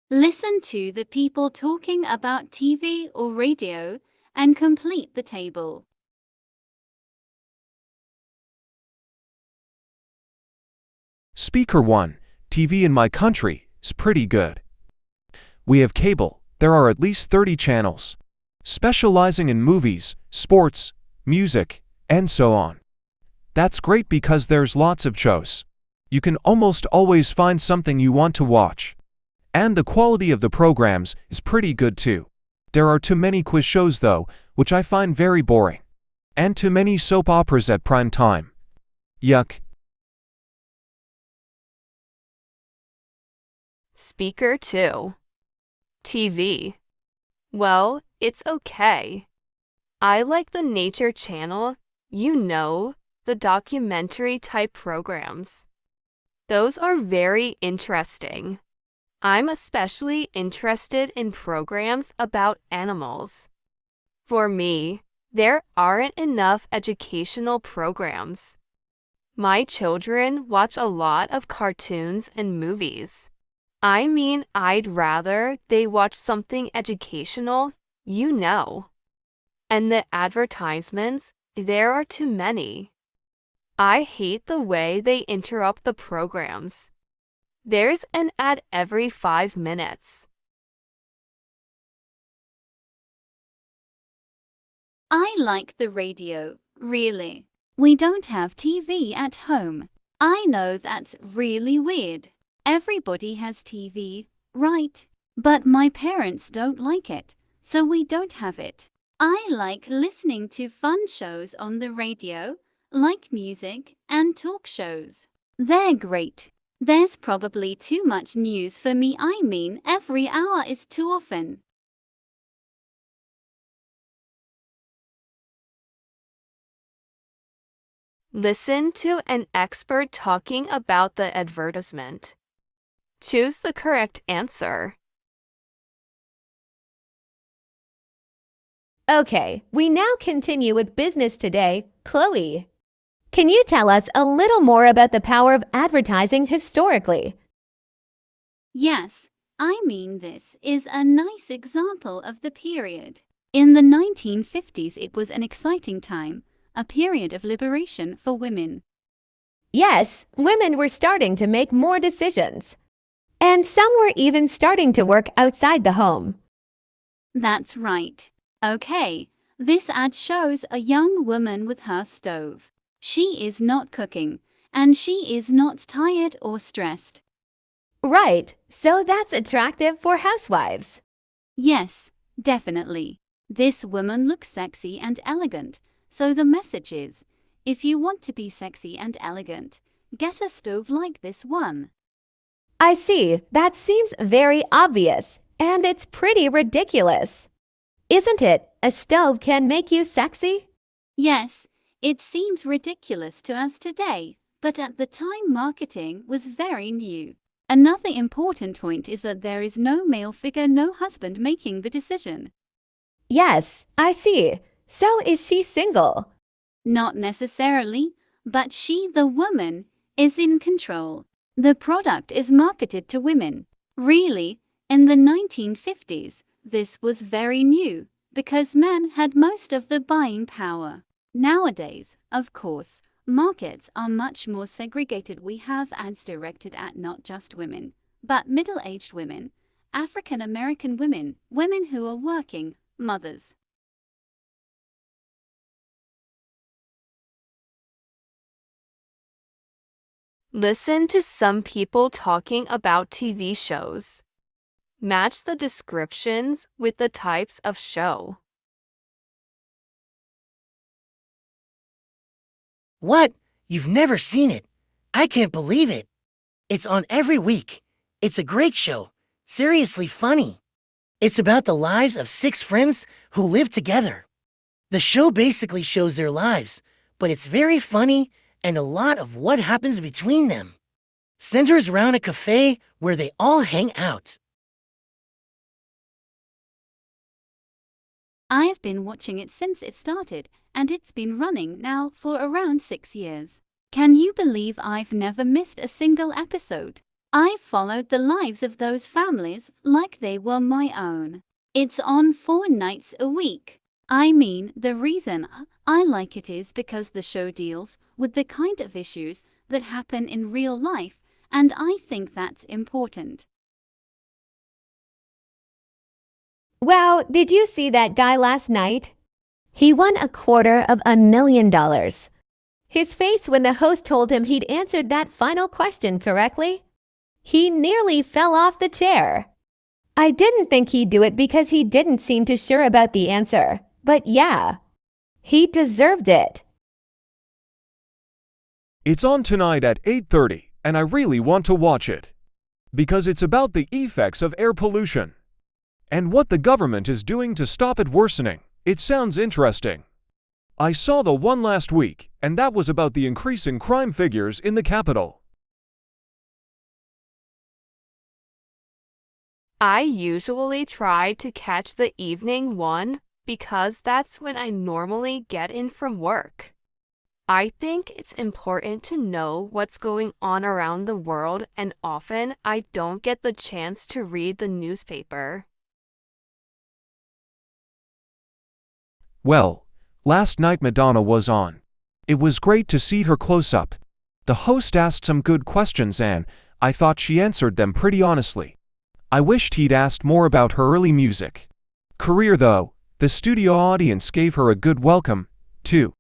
Listen to the people talking about TV or radio and complete the table. Speaker 1. TV in my country is pretty good. We have cable. There are at least 30 channels, specializing in movies, sports, music, and so on. That's great because there's lots of shows. You can almost always find something you want to watch. And the quality of the programs is pretty good too. There are too many quiz shows though, which I find very boring. And too many soap operas at prime time. Yuck. Speaker 2. TV. Well, it's okay. I like the Nature Channel, the documentary type programs. Those are very interesting. I'm especially interested in programs about animals. For me, there aren't enough educational programs. My children watch a lot of cartoons and movies. I'd rather they watch something educational, And the advertisements, there are too many. I hate the way they interrupt the programs. There's an ad every 5 minutes. I like the radio, really. We don't have TV at home. I know that's really weird. Everybody has TV, right? But my parents don't like it, so we don't have it. I like listening to fun shows on the radio, like music and talk shows. They're great. There's probably too much news for me. Every hour is too often. Listen to an expert talking about the advertisement. Choose the correct answer. Okay, we now continue with business today. Chloe, can you tell us a little more about the power of advertising historically? Yes, this is a nice example of the period. In the 1950s, it was an exciting time, a period of liberation for women. Yes, women were starting to make more decisions. And some were even starting to work outside the home. That's right. Okay, this ad shows a young woman with her stove. She is not cooking, and she is not tired or stressed. Right, so that's attractive for housewives. Yes, definitely. This woman looks sexy and elegant, so the message is, if you want to be sexy and elegant, get a stove like this one. I see, that seems very obvious, and it's pretty ridiculous. Isn't it? A stove can make you sexy? Yes, it seems ridiculous to us today, but at the time marketing was very new. Another important point is that there is no male figure, no husband making the decision. Yes, I see. So is she single? Not necessarily, but she, the woman, is in control. The product is marketed to women. Really, in the 1950s, this was very new, because men had most of the buying power. Nowadays, of course, markets are much more segregated. We have ads directed at not just women, but middle-aged women, African American women, women who are working, mothers. Listen to some people talking about TV shows. Match the descriptions with the types of show. What? You've never seen it? I can't believe it. It's on every week. It's a great show. Seriously funny. It's about the lives of 6 friends who live together. The show basically shows their lives, but it's very funny and a lot of what happens between them. Centers around a cafe where they all hang out. I've been watching it since it started, and it's been running now for around 6 years. Can you believe I've never missed a single episode? I followed the lives of those families like they were my own. It's on 4 nights a week. I mean, the reason I like it is because the show deals with the kind of issues that happen in real life, and I think that's important. Wow, did you see that guy last night? He won $250,000. His face when the host told him he'd answered that final question correctly? He nearly fell off the chair. I didn't think he'd do it because he didn't seem too sure about the answer. But yeah, he deserved it. It's on tonight at 8:30, and I really want to watch it. Because it's about the effects of air pollution. And what the government is doing to stop it worsening. It sounds interesting. I saw the one last week, and that was about the increasing crime figures in the capital. I usually try to catch the evening one because that's when I normally get in from work. I think it's important to know what's going on around the world, and often I don't get the chance to read the newspaper. Well, last night Madonna was on. It was great to see her close up. The host asked some good questions and I thought she answered them pretty honestly. I wished he'd asked more about her early music career though. The studio audience gave her a good welcome, too.